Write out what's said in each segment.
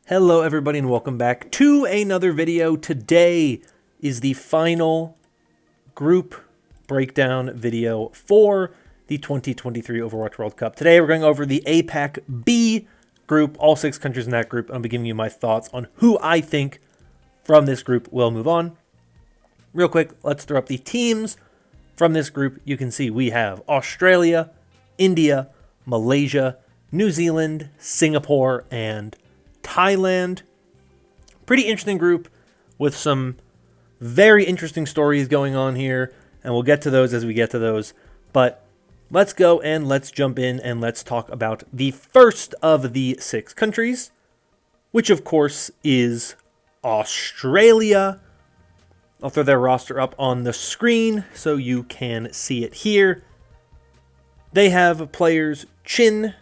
Hello everybody and welcome back to another video. Today is the final group breakdown video for the 2023 Overwatch World Cup. Today we're going over the APAC B group, all 6 countries in that group. I'll be giving you my thoughts on who I think from this group will move on. Real quick, let's throw up the teams from this group. You can see we have Australia, India, Malaysia, New Zealand, Singapore, and Thailand. Pretty interesting group with some very interesting stories going on here, and we'll get to those as we get to those. But let's go and let's jump in and let's talk about the first of the 6 countries, which of course is Australia. I'll throw their roster up on the screen so you can see it here. They have players Chin,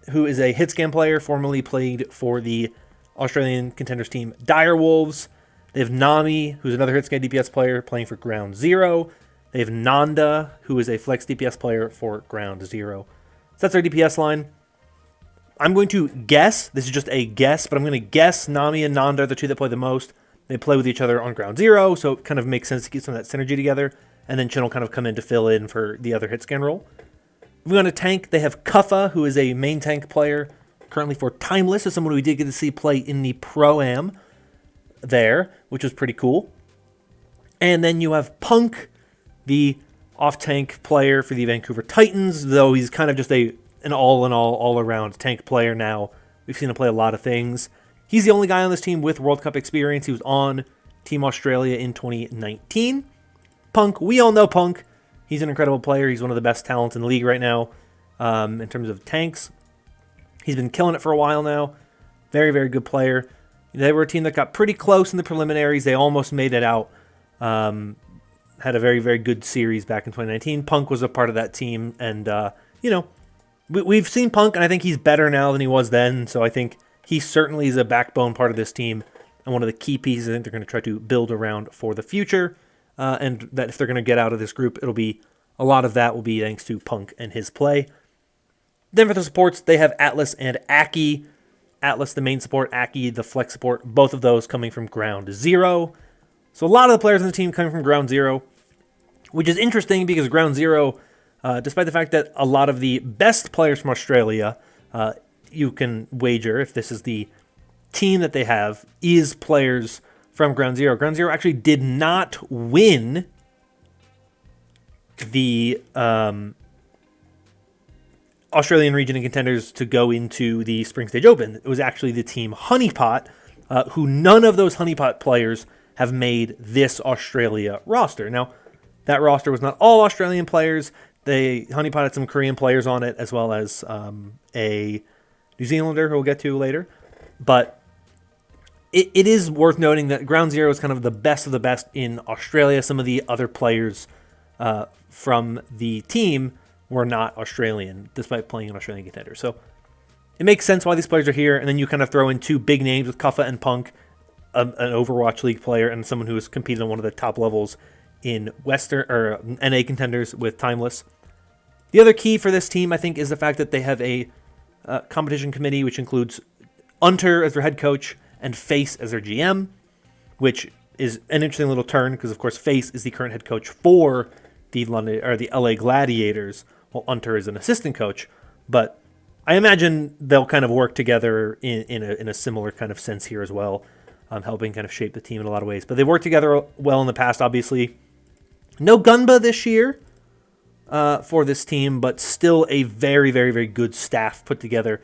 who is a hitscan player, formerly played for the Australian contenders team Direwolves. They have Nami, who's another hitscan DPS player playing for Ground Zero. They have Nanda, who is a flex DPS player for Ground Zero. So that's our DPS line. I'm going to guess, this is just a guess, but I'm going to guess Nami and Nanda are the 2 that play the most. They play with each other on Ground Zero, so it kind of makes sense to get some of that synergy together. And then Chin will kind of come in to fill in for the other hitscan role. Moving on to tank, they have Kuffa, who is a main tank player currently for Timeless, is someone we did get to see play in the Pro-Am there, which was pretty cool. And then you have Punk, the off-tank player for the Vancouver Titans, though he's kind of just an all-in-all, all-around tank player now. We've seen him play a lot of things. He's the only guy on this team with World Cup experience. He was on Team Australia in 2019. Punk, we all know Punk. He's an incredible player. He's one of the best talents in the league right now in terms of tanks. He's been killing it for a while now. Very, very good player. They were a team that got pretty close in the preliminaries. They almost made it out. Had a very, very good series back in 2019. Punk was a part of that team. And, we've seen Punk, and I think he's better now than he was then. So I think he certainly is a backbone part of this team and one of the key pieces I think they're going to try to build around for the future. And that if they're going to get out of this group, it'll be a lot of that will be thanks to Punk and his play. Then for the supports, they have Atlas and Aki. Atlas, the main support, Aki, the flex support, both of those coming from Ground Zero. So a lot of the players on the team coming from Ground Zero, which is interesting because Ground Zero, despite the fact that a lot of the best players from Australia, you can wager, if this is the team that they have, is players from Ground Zero. Ground Zero actually did not win the Australian region and contenders to go into the Spring Stage Open. It was actually the team Honeypot, who none of those Honeypot players have made this Australia roster. Now, that roster was not all Australian players. Honeypot had some Korean players on it, as well as a New Zealander who we'll get to later. But it is worth noting that Ground Zero is kind of the best of the best in Australia. Some of the other players from the team were not Australian, despite playing in Australian contenders. So it makes sense why these players are here. And then you kind of throw in 2 big names with Kuffa and Punk, an Overwatch League player, and someone who has competed on one of the top levels in Western or NA contenders with Timeless. The other key for this team, I think, is the fact that they have a competition committee, which includes Unter as their head coach and Face as their GM, which is an interesting little turn because, of course, Face is the current head coach for the LA Gladiators, while Unter is an assistant coach. But I imagine they'll kind of work together in a similar kind of sense here as well, helping kind of shape the team in a lot of ways. But they've worked together well in the past, obviously. No Gunba this year for this team, but still a very, very, very good staff put together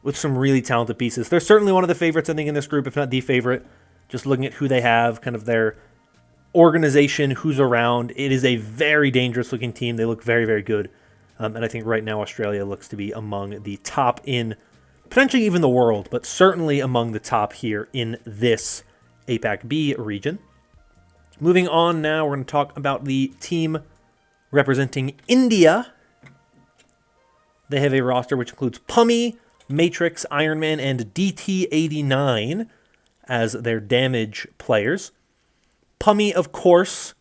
with some really talented pieces. They're certainly one of the favorites, I think, in this group, if not the favorite. Just looking at who they have, kind of their organization, who's around. It is a very dangerous-looking team. They look very, very good. And I think right now Australia looks to be among the top in potentially even the world, but certainly among the top here in this APAC B region. Moving on now, we're going to talk about the team representing India. They have a roster which includes Pummy, Matrix, Iron Man, and DT89 as their damage players. Pummy, of course,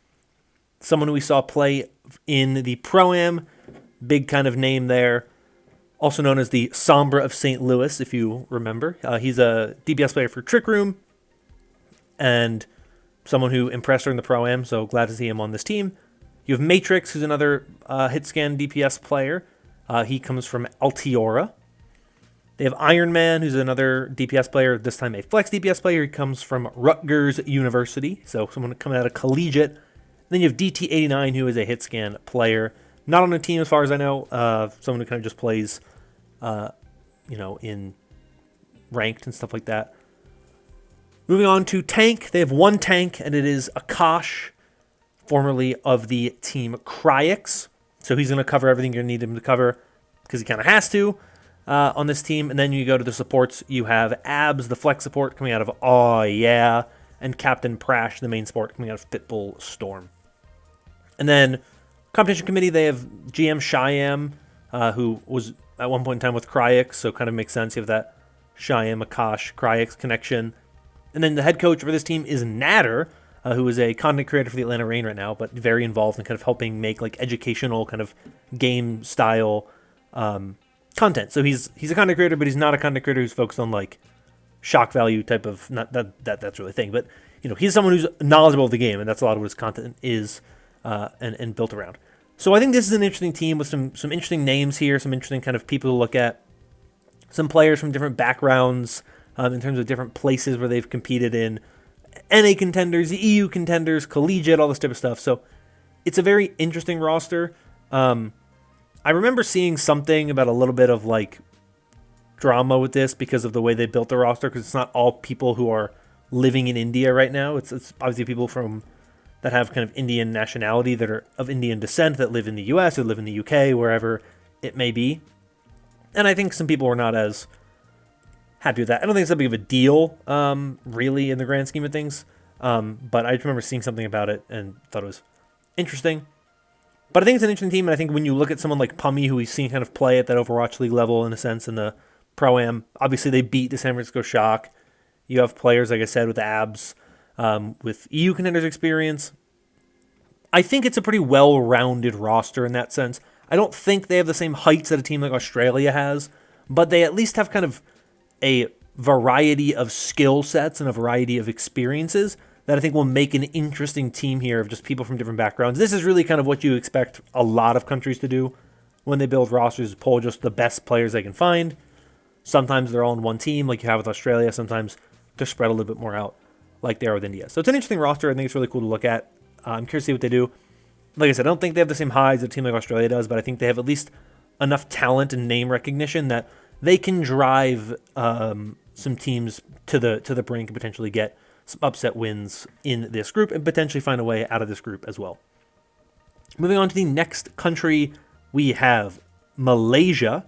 someone we saw play in the Pro-Am, big kind of name there. also known as the Sombra of St. Louis, if you remember. He's a DPS player for Trick Room and someone who impressed during the Pro-Am, so glad to see him on this team. You have Matrix, who's another hit-scan DPS player. He comes from Altiora. They have Iron Man, who's another DPS player, this time a flex DPS player. He comes from Rutgers University, so someone coming out of collegiate. And then you have DT89, who is a hit-scan player. Not on a team as far as I know. Someone who kind of just plays, in ranked and stuff like that. Moving on to tank. They have one tank, and it is Akash, formerly of the team Cryx. So he's going to cover everything you're going to need him to cover because he kind of has to on this team. And then you go to the supports. You have Abs, the flex support, coming out of Oh Yeah, and Captain Prash, the main support, coming out of Pitbull Storm. And then competition committee, they have GM Shyam, who was at one point in time with Cryx, so kind of makes sense. You have that Shyam, Akash, Cryx connection. And then the head coach for this team is Natter, who is a content creator for the Atlanta Reign right now, but very involved in kind of helping make like educational kind of game style content. So he's a content creator, but he's not a content creator who's focused on like shock value type of, not that's really a thing, but he's someone who's knowledgeable of the game, and that's a lot of what his content is and built around. So I think this is an interesting team with some interesting names here, some interesting kind of people to look at, some players from different backgrounds in terms of different places where they've competed in, NA contenders, EU contenders, collegiate, all this type of stuff. So it's a very interesting roster. I remember seeing something about a little bit of like drama with this because of the way they built the roster, because it's not all people who are living in India right now. It's obviously people that have kind of Indian nationality, that are of Indian descent, that live in the US or live in the UK, wherever it may be. And I think some people were not as happy with that. I don't think it's that big of a deal, really, in the grand scheme of things. But I just remember seeing something about it and thought it was interesting. But I think it's an interesting team, and I think when you look at someone like Pummy, who we've seen kind of play at that Overwatch League level, in a sense, in the Pro-Am, obviously they beat the San Francisco Shock. You have players, like I said, with Abs, with EU contenders experience. I think it's a pretty well-rounded roster in that sense. I don't think they have the same heights that a team like Australia has, but they at least have kind of a variety of skill sets and a variety of experiences that I think will make an interesting team here of just people from different backgrounds. This is really kind of what you expect a lot of countries to do when they build rosters, pull just the best players they can find. Sometimes they're all in one team, like you have with Australia. Sometimes they're spread a little bit more out, like they are with India. So it's an interesting roster. I think it's really cool to look at. I'm curious to see what they do. Like I said, I don't think they have the same highs that a team like Australia does, but I think they have at least enough talent and name recognition that they can drive some teams to the brink and potentially get some upset wins in this group and potentially find a way out of this group as well. Moving on to the next country, we have Malaysia.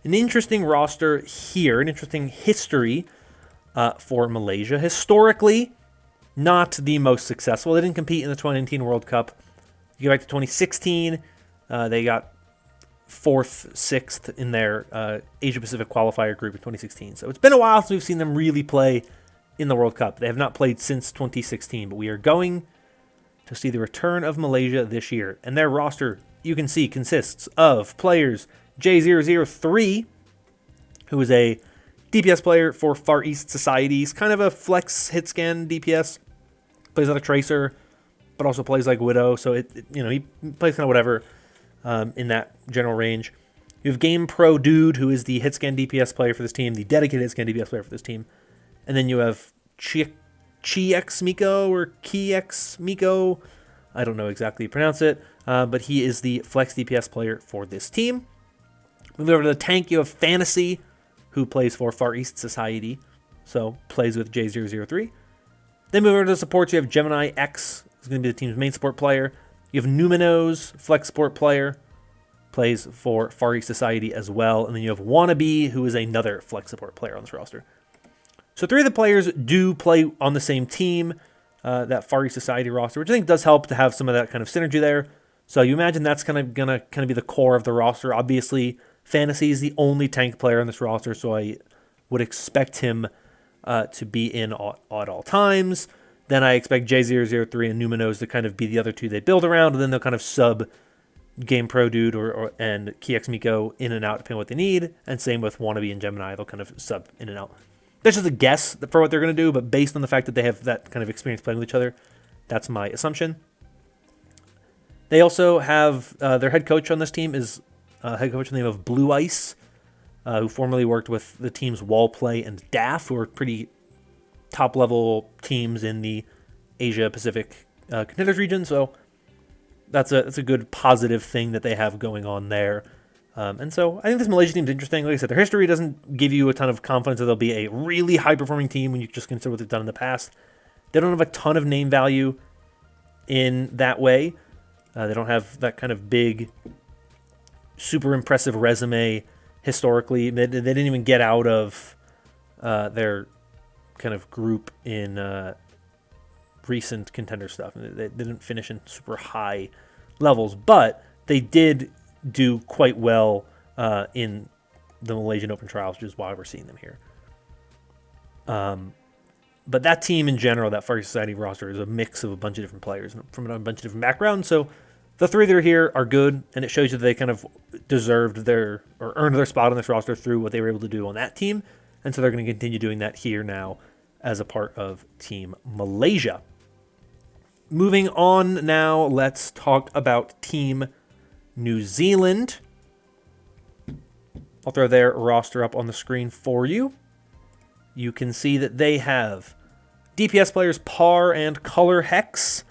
An interesting roster here, an interesting history for Malaysia. Historically, not the most successful. They didn't compete in the 2019 World Cup. You go back to 2016, they got 4th, 6th in their Asia-Pacific qualifier group in 2016. So it's been a while since we've seen them really play in the World Cup. They have not played since 2016, but we are going to see the return of Malaysia this year. And their roster, you can see, consists of players J003, who is a DPS player for Far East Societies, kind of a flex hit scan DPS, plays like a Tracer, but also plays like Widow, so he plays kind of whatever in that general range. You have Game Pro Dude, who is the hit scan DPS player for this team, the dedicated hit scan DPS player for this team. And then you have Chiex Miko or Kiex Miko. I don't know exactly how you pronounce it, but he is the flex DPS player for this team. Moving over to the tank, you have Fantasy, who plays for Far East Society, so plays with J003. Then moving over to the supports, you have Gemini X, who's going to be the team's main support player. You have Numinos, flex support player, plays for Far East Society as well. And then you have Wannabe, who is another flex support player on this roster. So 3 of the players do play on the same team, that Far East Society roster, which I think does help to have some of that kind of synergy there. So you imagine that's gonna be the core of the roster. Obviously, Fantasy is the only tank player on this roster, so I would expect him to be in at all times. Then I expect J003 and Numinos to kind of be the other 2 they build around, and then they'll kind of sub Game Pro Dude and KX Miko in and out depending on what they need, and same with Wannabe and Gemini. They'll kind of sub in and out. That's just a guess for what they're going to do, but based on the fact that they have that kind of experience playing with each other, that's my assumption. They also have their head coach on this team is head coach in the name of Blue Ice, who formerly worked with the teams Wallplay and DAF, who are pretty top-level teams in the Asia-Pacific contenders region. So that's a good positive thing that they have going on there. And so I think this Malaysia team is interesting. Like I said, their history doesn't give you a ton of confidence that they'll be a really high-performing team when you just consider what they've done in the past. They don't have a ton of name value in that way. They don't have that kind of big, super impressive resume historically. They didn't even get out of their kind of group in recent contender stuff. They didn't finish in super high levels, but they did do quite well in the Malaysian Open Trials, which is why we're seeing them here. But that team in general, that Far East Society roster, is a mix of a bunch of different players from a bunch of different backgrounds. So the three that are here are good, and it shows you that they kind of deserved or earned their spot on this roster through what they were able to do on that team. And so they're going to continue doing that here now as a part of Team Malaysia. Moving on now, let's talk about Team New Zealand. I'll throw their roster up on the screen for you. You can see that they have DPS players Par and Color Hex.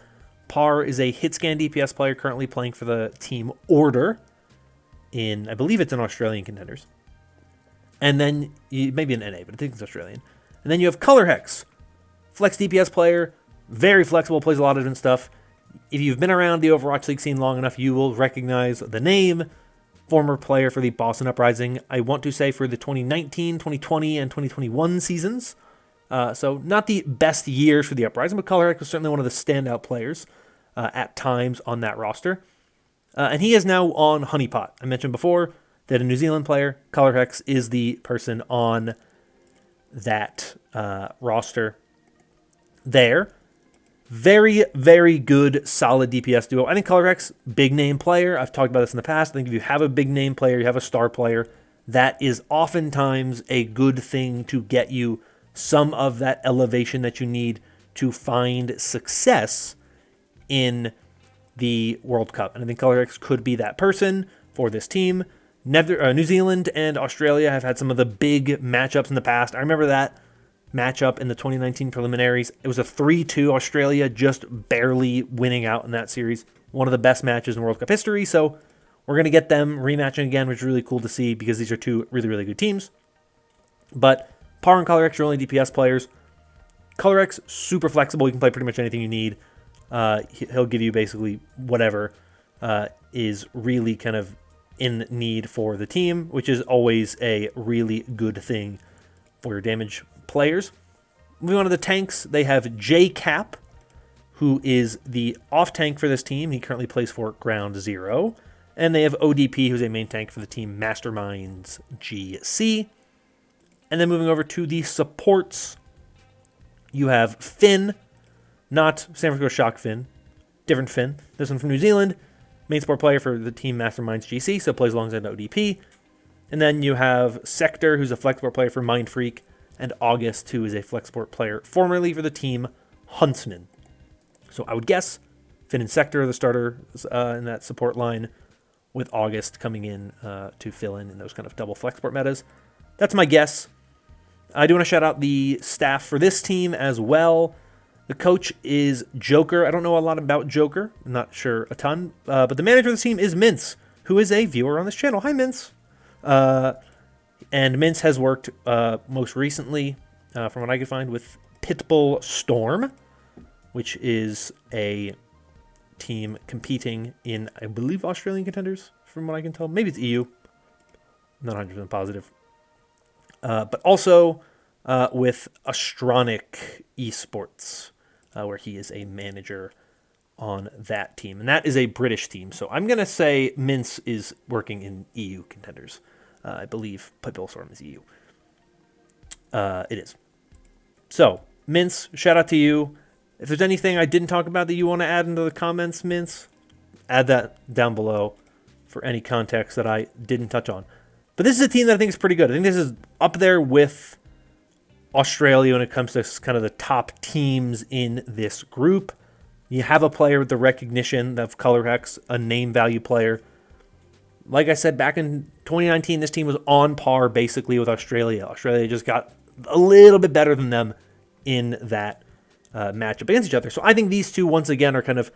Par is a hitscan DPS player currently playing for the team Order in, I believe it's in Australian contenders. And then, maybe an NA, but I think it's Australian. And then you have Color Hex, flex DPS player, very flexible, plays a lot of different stuff. If you've been around the Overwatch League scene long enough, you will recognize the name. Former player for the Boston Uprising, I want to say for the 2019, 2020, and 2021 seasons. So not the best years for the Uprising, but Color Hex was certainly one of the standout players at times on that roster. And he is now on Honeypot. I mentioned before that a New Zealand player, Color Hex, is the person on that roster there. Very, very good, solid DPS duo. I think Color Hex, big name player. I've talked about this in the past. I think if you have a big name player, you have a star player, that is oftentimes a good thing to get you some of that elevation that you need to find success in the World Cup. And I think Color Hex could be that person for this team. New Zealand and Australia have had some of the big matchups in the past. I remember that matchup in the 2019 preliminaries. It was a 3-2 Australia, just barely winning out in that series. One of the best matches in World Cup history. So we're going to get them rematching again, which is really cool to see because these are two really, really good teams. But Par and Color Hex are only DPS players. Color Hex, super flexible. You can play pretty much anything you need. He'll give you basically whatever is really kind of in need for the team, which is always a really good thing for your damage players. Moving on to the tanks, they have J-Cap, who is the off-tank for this team. He currently plays for Ground Zero. And they have ODP, who's a main tank for the team Masterminds GC. And then moving over to the supports, you have Finn, not San Francisco Shock Finn, different Finn. This one from New Zealand, main support player for the team Masterminds GC, so plays alongside ODP. And then you have Sector, who's a flex support player for Mind Freak, and August, who is a flex support player formerly for the team Huntsman. So I would guess Finn and Sector are the starters in that support line, with August coming in to fill in those kind of double flex support metas. That's my guess. I do want to shout out the staff for this team as well. The coach is Joker. I don't know a lot about Joker. I'm not sure a ton. But the manager of the team is Mince, who is a viewer on this channel. Hi, Mince. And Mince has worked most recently, from what I could find, with Pitbull Storm, which is a team competing in, I believe, Australian contenders, from what I can tell. Maybe it's EU. I'm not 100% positive. But also with Astronic Esports, where he is a manager on that team. And that is a British team. So I'm going to say Mince is working in EU contenders. I believe Pitbull Storm is EU. It is. So, Mince, shout out to you. If there's anything I didn't talk about that you want to add into the comments, Mince, add that down below. for any context that I didn't touch on. But this is a team that I think is pretty good. I think this is up there with Australia when it comes to kind of the top teams in this group. You have a player with the recognition of Color Hex, a name value player. Like I said, back in 2019, this team was on par basically with Australia. Australia just got a little bit better than them in that matchup against each other. So I think these two, once again, are kind of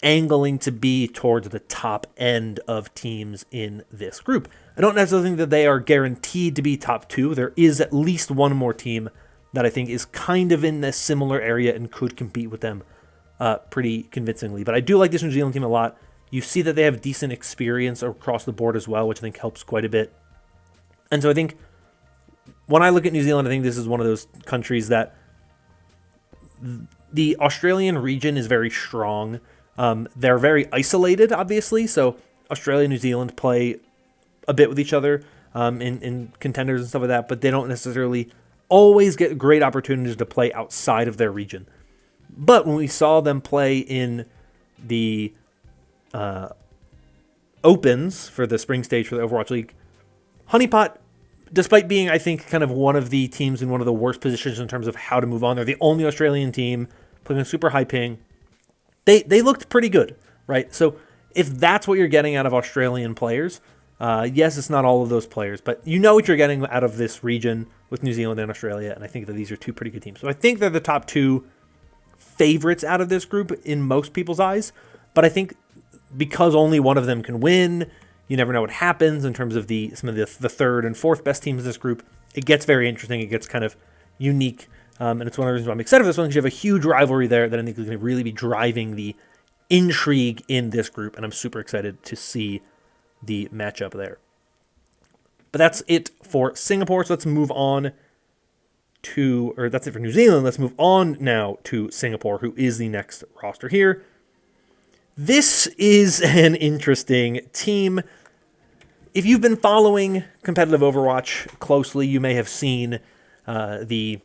angling to be towards the top end of teams in this group. I don't necessarily think that they are guaranteed to be top two. There is at least one more team that I think is kind of in a similar area and could compete with them pretty convincingly. But I do like this New Zealand team a lot. You see that they have decent experience across the board as well, which I think helps quite a bit. And so I think when I look at New Zealand, I think this is one of those countries that the Australian region is very strong. They're very isolated, obviously. So Australia and New Zealand play a bit with each other in contenders and stuff like that, but they don't necessarily always get great opportunities to play outside of their region. But when we saw them play in the Opens for the spring stage for the Overwatch League, Honeypot, despite being, I think, kind of one of the teams in one of the worst positions in terms of how to move on, they're the only Australian team playing a super high ping. They looked pretty good, right? So if that's what you're getting out of Australian players, yes, it's not all of those players, but you know what you're getting out of this region with New Zealand and Australia, and I think that these are two pretty good teams. So I think they're the top two favorites out of this group in most people's eyes, but I think because only one of them can win, you never know what happens in terms of some of the third and fourth best teams in this group. It gets very interesting. It gets kind of unique. And it's one of the reasons why I'm excited for this one, because you have a huge rivalry there that I think is going to really be driving the intrigue in this group. And I'm super excited to see the matchup there. But that's it for Singapore. So let's move on that's it for New Zealand. Let's move on now to Singapore, who is the next roster here. This is an interesting team. If you've been following competitive Overwatch closely, you may have seen the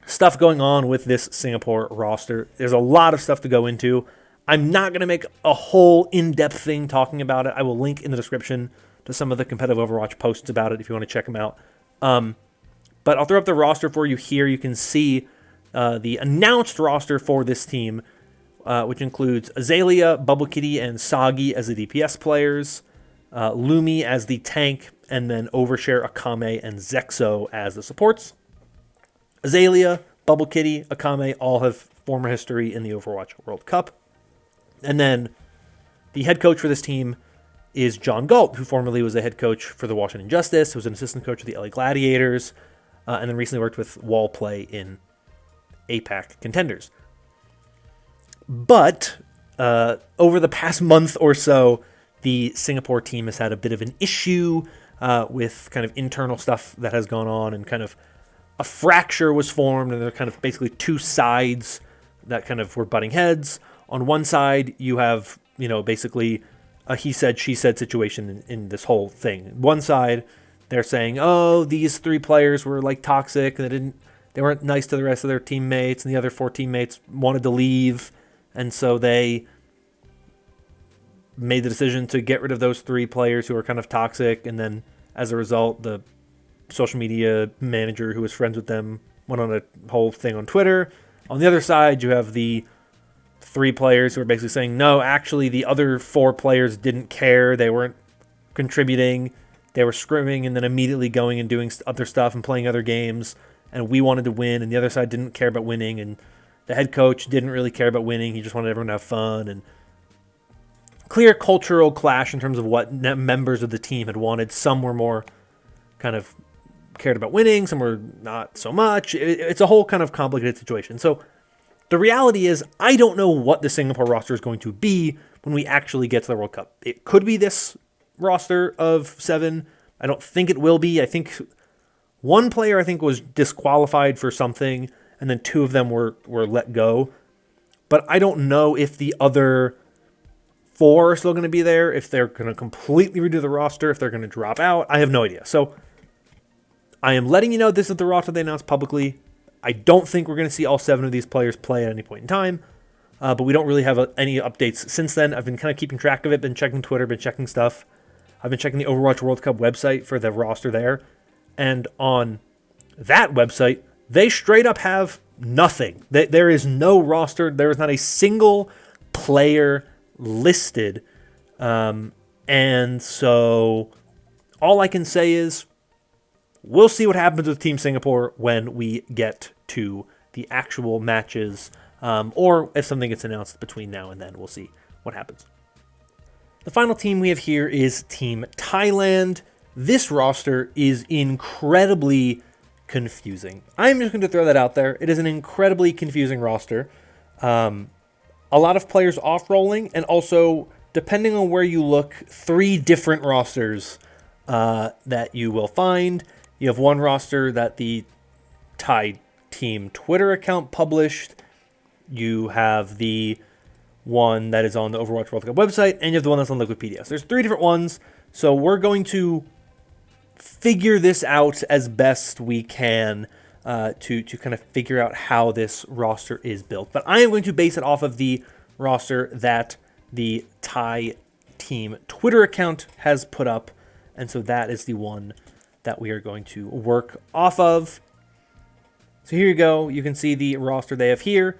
stuff going on with this Singapore roster. There's a lot of stuff to go into. I'm not going to make a whole in-depth thing talking about it. I will link in the description to some of the competitive Overwatch posts about it if you want to check them out. But I'll throw up the roster for you here. You can see the announced roster for this team, which includes Azalea, Bubble Kitty, and Sagi as the DPS players, Lumi as the tank, and then Overshare, Akame, and Zexo as the supports. Azalea, Bubble Kitty, Akame all have former history in the Overwatch World Cup. And then the head coach for this team is John Galt, who formerly was a head coach for the Washington Justice, who was an assistant coach of the LA Gladiators, and then recently worked with Wall Play in APAC Contenders. But over the past month or so, the Singapore team has had a bit of an issue with kind of internal stuff that has gone on, and kind of a fracture was formed, and there are kind of basically two sides that kind of were butting heads. On one side, you have, basically a he said, she said situation in this whole thing. One side, they're saying, oh, these three players were like toxic, and they weren't nice to the rest of their teammates, and the other four teammates wanted to leave, and so they made the decision to get rid of those three players who were kind of toxic, and then as a result, the social media manager who was friends with them went on a whole thing on Twitter. On the other side, you have the three players who are basically saying, no, actually the other four players didn't care. They weren't contributing. They were scrimming and then immediately going and doing other stuff and playing other games. And we wanted to win, and the other side didn't care about winning. And the head coach didn't really care about winning. He just wanted everyone to have fun. And clear cultural clash in terms of what members of the team had wanted. Some were more kind of cared about winning. Some were not so much. It's a whole kind of complicated situation. So the reality is, I don't know what the Singapore roster is going to be when we actually get to the World Cup. It could be this roster of 7. I don't think it will be. I think one player was disqualified for something, and then 2 of them were let go. But I don't know if the other 4 are still going to be there, if they're going to completely redo the roster, if they're going to drop out. I have no idea. So I am letting you know this is the roster they announced publicly. I don't think we're going to see all 7 of these players play at any point in time. but we don't really have any updates since then. I've been kind of keeping track of it, been checking Twitter, been checking stuff. I've been checking the Overwatch World Cup website for the roster there, and on that website, they straight up have nothing. There is no roster. There is not a single player listed, and so all I can say is we'll see what happens with Team Singapore when we get to the actual matches, or if something gets announced between now and then, we'll see what happens. The final team we have here is Team Thailand. This roster is incredibly confusing. I'm just going to throw that out there. It is an incredibly confusing roster. A lot of players off-rolling, and also, depending on where you look, 3 different rosters that you will find. You have one roster that the Thai team Twitter account published. You have the one that is on the Overwatch World Cup website, and you have the one that's on Wikipedia. So there's 3 different ones. So we're going to figure this out as best we can to kind of figure out how this roster is built. But I am going to base it off of the roster that the Thai team Twitter account has put up, and so that is the one that we are going to work off of. So here you go. You can see the roster they have here.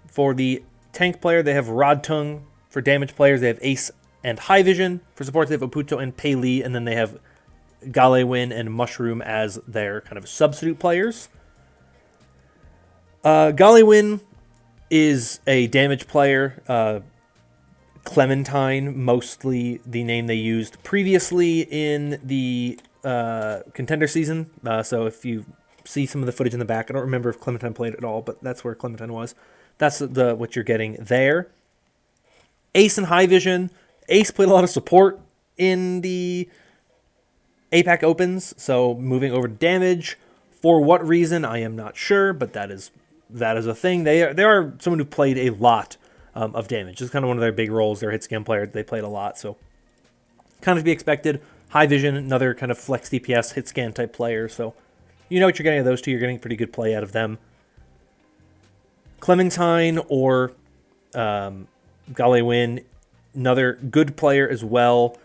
For the tank player, they have Rodtung. For damage players, they have Ace and High Vision. For supports, they have Oputo and Pei Li, and then they have Galewin and Mushroom as their kind of substitute players. Galewin is a damage player. Clementine, mostly the name they used previously in the contender season. So if you see some of the footage in the back, I don't remember if Clementine played at all, but that's where Clementine was. That's what you're getting there. Ace and High Vision. Ace played a lot of support in the APAC Opens, so moving over to damage. For what reason, I am not sure, but that is a thing. They are someone who played a lot of damage. It's kind of one of their big roles. They're a hit scan player. They played a lot, so kind of to be expected. High Vision, another kind of flex DPS hit scan type player, so you know what you're getting of those two. You're getting pretty good play out of them. Clementine or Galewin, another good player as well,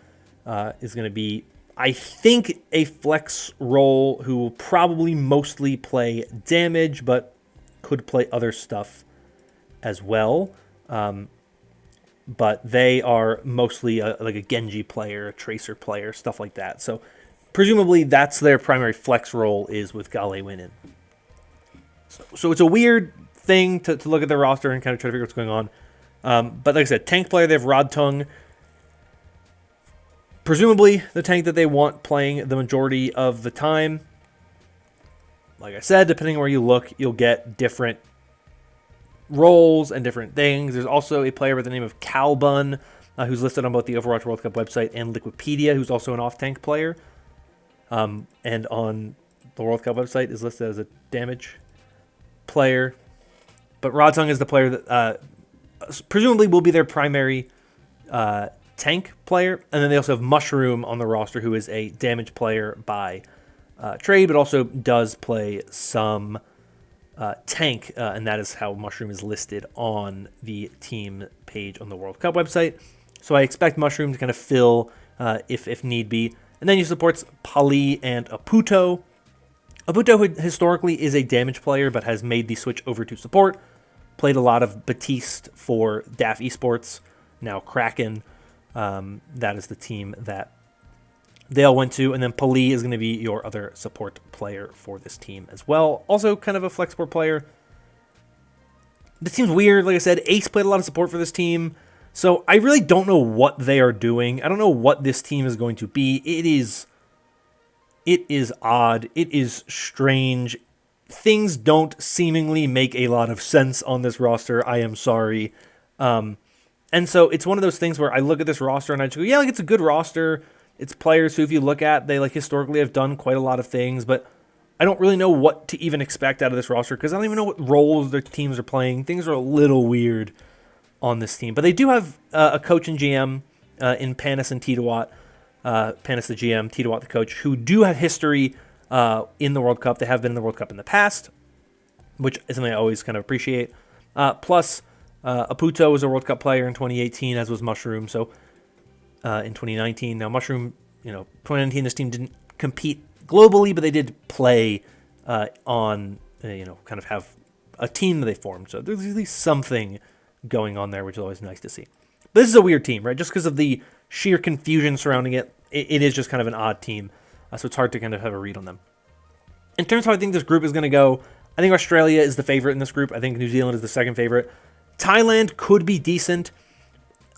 is going to be, I think, a flex role who will probably mostly play damage, but could play other stuff as well. But they are mostly like a Genji player, a Tracer player, stuff like that. So presumably that's their primary flex role, is with Galewin in. So it's a weird thing to look at their roster and kind of try to figure out what's going on. But like I said, tank player, they have Rodtung. Presumably the tank that they want playing the majority of the time. Like I said, depending on where you look, you'll get different roles and different things. There's also a player by the name of Calbun, who's listed on both the Overwatch World Cup website and Wikipedia, who's also an off-tank player. And on the World Cup website is listed as a damage player. But Rodtung is the player that presumably will be their primary tank player. And then they also have Mushroom on the roster, who is a damage player by trade, but also does play some tank. And that is how Mushroom is listed on the team page on the World Cup website. So I expect Mushroom to kind of fill if need be. And then he supports Pali and Oputo. Oputo, who historically is a damage player, but has made the switch over to support. Played a lot of Batiste for DAF Esports, now Kraken. That is the team that they all went to. And then Pali is going to be your other support player for this team as well. Also kind of a flex support player. This team's weird. Like I said, Ace played a lot of support for this team. So I really don't know what they are doing. I don't know what this team is going to be. It is odd. It is strange. Things don't seemingly make a lot of sense on this roster. I am sorry. And so it's one of those things where I look at this roster and I just go, yeah, like, it's a good roster. It's players who, if you look at, they like historically have done quite a lot of things, but I don't really know what to even expect out of this roster because I don't even know what roles their teams are playing. Things are a little weird on this team. But they do have a coach and GM in Panis and Tidawat. Panis the GM, Tidawat the coach, who do have history in the World Cup. They have been in the World Cup in the past, which is something I always kind of appreciate. Plus, Aputo was a World Cup player in 2018, as was Mushroom. So in 2019, now Mushroom, 2019, this team didn't compete globally, but they did play on, kind of have a team that they formed. So there's at least something going on there, which is always nice to see. But this is a weird team, right? Just because of the sheer confusion surrounding it, it is just kind of an odd team. So it's hard to kind of have a read on them. In terms of how I think this group is going to go, I think Australia is the favorite in this group. I think New Zealand is the second favorite. Thailand could be decent.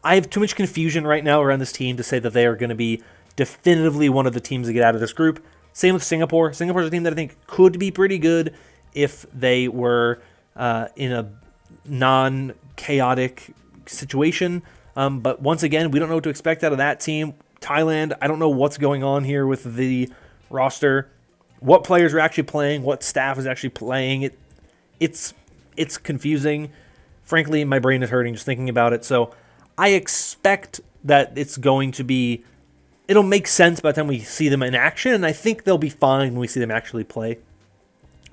I have too much confusion right now around this team to say that they are going to be definitively one of the teams to get out of this group. Same with Singapore. Singapore's a team that I think could be pretty good if they were in a non-chaotic situation. But once again, we don't know what to expect out of that team. Thailand, I don't know what's going on here with the roster. What players are actually playing, what staff is actually playing. It's confusing. Frankly, my brain is hurting just thinking about it. So I expect that it's going to be, it'll make sense by the time we see them in action, and I think they'll be fine when we see them actually play.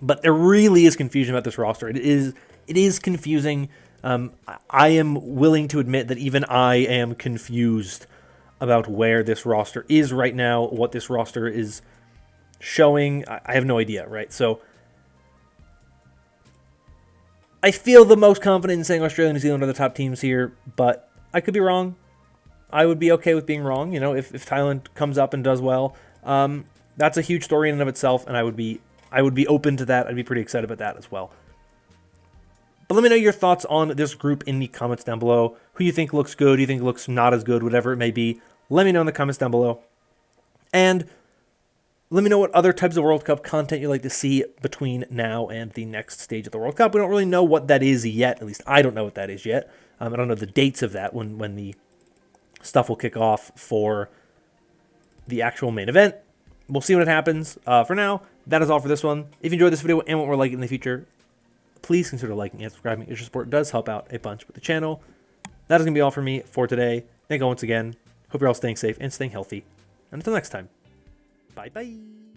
But there really is confusion about this roster. It is confusing. I am willing to admit that even I am confused about where this roster is right now, what this roster is showing. I have no idea, right? So I feel the most confident in saying Australia and New Zealand are the top teams here, but I could be wrong. I would be okay with being wrong. If Thailand comes up and does well, that's a huge story in and of itself, and I would be open to that. I'd be pretty excited about that as well. But let me know your thoughts on this group in the comments down below. Who you think looks good, who you think looks not as good, whatever it may be. Let me know in the comments down below. And let me know what other types of World Cup content you'd like to see between now and the next stage of the World Cup. We don't really know what that is yet. At least I don't know what that is yet. I don't know the dates of that when the stuff will kick off for the actual main event. We'll see when it happens. For now, that is all for this one. If you enjoyed this video and want more like it in the future, please consider liking and subscribing. Your support does help out a bunch with the channel. That is going to be all for me for today. Thank you all once again. Hope you're all staying safe and staying healthy. And until next time, bye-bye.